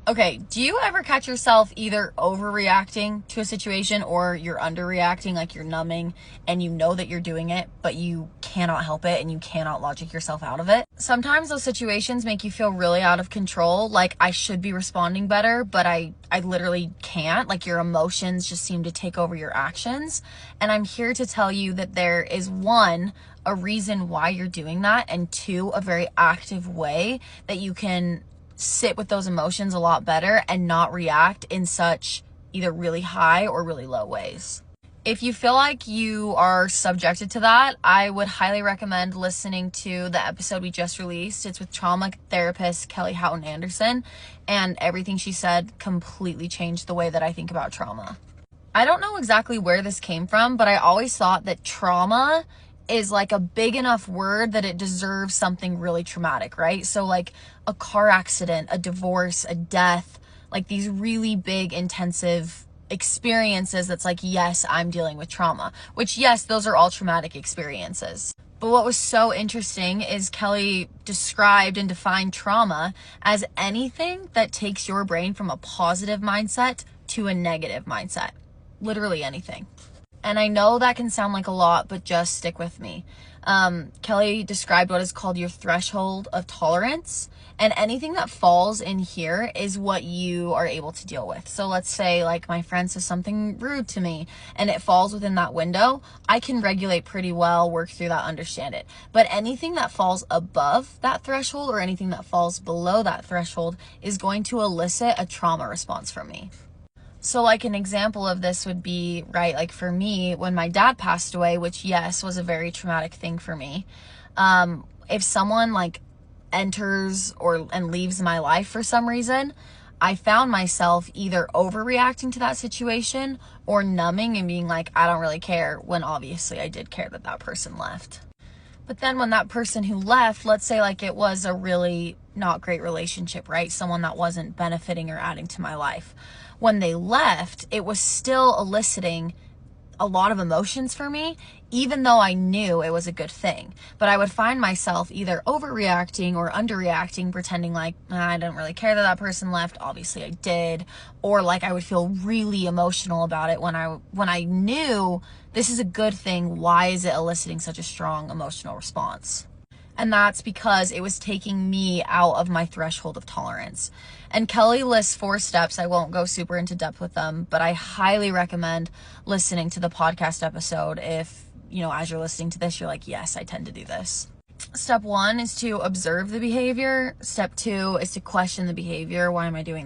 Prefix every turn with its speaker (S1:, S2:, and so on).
S1: Okay, do you ever catch yourself either overreacting to a situation or you're underreacting, like you're numbing and you know that you're doing it, but you cannot help it and you cannot logic yourself out of it? Sometimes those situations make you feel really out of control, like I should be responding better, but I literally can't. Like your emotions just seem to take over your actions. And I'm here to tell you that there is one, a reason why you're doing that, and two, a very active way that you can sit with those emotions a lot better and not react in such either really high or really low ways. If you feel like you are subjected to that, I would highly recommend listening to the episode we just released. It's with trauma therapist Kelly Houghton Anderson, and everything she said completely changed the way that I think about trauma. I don't know exactly where this came from, but I always thought that trauma is like a big enough word that it deserves something really traumatic, right? So like a car accident, a divorce, a death, like these really big, intensive experiences that's like, yes, I'm dealing with trauma, which yes, those are all traumatic experiences. But what was so interesting is Kelly described and defined trauma as anything that takes your brain from a positive mindset to a negative mindset. Literally anything. And I know that can sound like a lot, but just stick with me. Kelly described what is called your threshold of tolerance, and anything that falls in here is what you are able to deal with. So let's say like my friend says something rude to me and it falls within that window. I can regulate pretty well, work through that, understand it. But anything that falls above that threshold or anything that falls below that threshold is going to elicit a trauma response from me. So like an example of this would be, right, like for me, when my dad passed away, which yes, was a very traumatic thing for me. If someone like enters and leaves my life for some reason, I found myself either overreacting to that situation or numbing and being like, I don't really care, when obviously I did care that that person left. But then when that person who left, let's say like it was a really not great relationship, right? Someone that wasn't benefiting or adding to my life. When they left, it was still eliciting a lot of emotions for me, even though I knew it was a good thing. But I would find myself either overreacting or underreacting, pretending like I didn't really care that that person left. Obviously I did. Or like I would feel really emotional about it when I knew this is a good thing. Why is it eliciting such a strong emotional response? And that's because it was taking me out of my threshold of tolerance. And Kelly lists 4 steps. I won't go super into depth with them, but I highly recommend listening to the podcast episode if, as you're listening to this, you're like, yes, I tend to do this. Step 1 is to observe the behavior. Step 2 is to question the behavior. Why am I doing